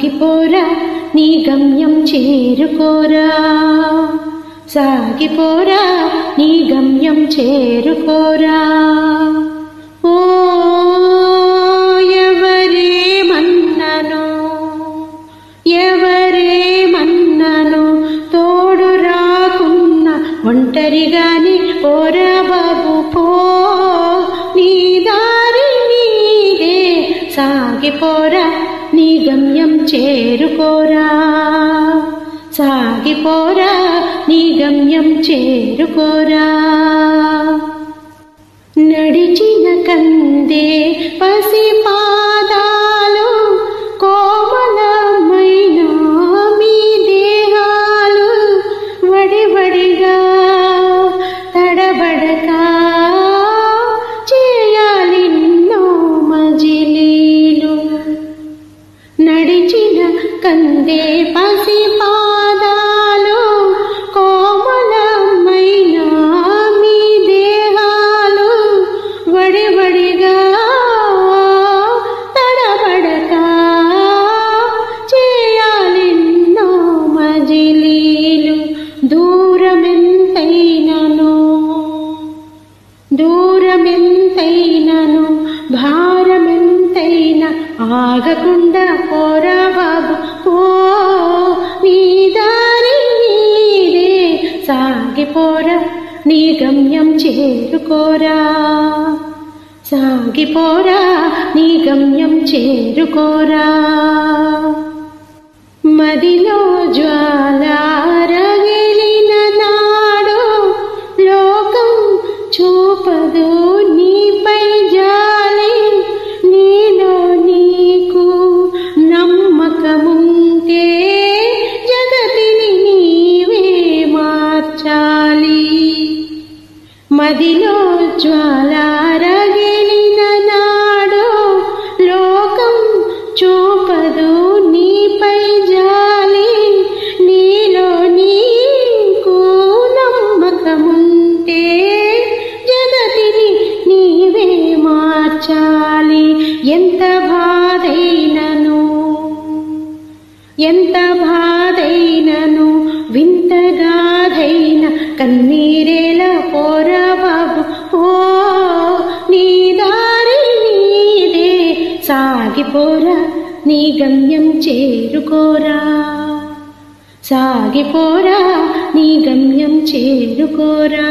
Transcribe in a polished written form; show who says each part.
Speaker 1: సాగిపోరా నీ గమ్యం చేరుకోరా సాగిపోరా నీ గమ్యం చేరుకోరా ఓ ఎవరేమన్నను తోడు రాకున్న ఒంటరిగాని పోరా బాబు పో నీ దారి నీదే సాగిపోరా నీ గమ్యం చేరుకోరా సాగిపోరా నీ గమ్యం చేరుకోరా నడిచిన కందే పసి పాదాలు కోమలమైన మీ దేహాలు వడివడిగా తడబడక చేయాలిన్నో మజిలీలు నడిచిన కందే పసి పాదాలు కోమలమైన మీ దేహాలు వడివడిగా తడబడక చేయాలిన్నో మజిలీలు దూరమెంతైనను భారమెంతైనా ఆగకుండా పోరా బాబు పో నీ దారి నీదే సాగిపోరా నీ గమ్యం చేరుకోరా సాగిపోరా నీ గమ్యం చేరుకోరా మదిలో జ్వాల రగిలిన నాడు లోకం చూపదు నీపై జాలి నీలో నీకు నమ్మకముంటే జగతిని నీవే మార్చాలి మదిలో జ్వాల రగిలిన నాడు లోకం చూపదు నీపై జాలి నీలో నీకు నమ్మకముంటే జగతిని నీవే మార్చాలి ఎంత బాధైనను వింతగాధైన కన్నీరేల పోరా బాబు ఓ నీ దారి నీదే సాగిపోరా నీ గమ్యం చేరుకోరా సాగిపోరా నీ గమ్యం చేరుకోరా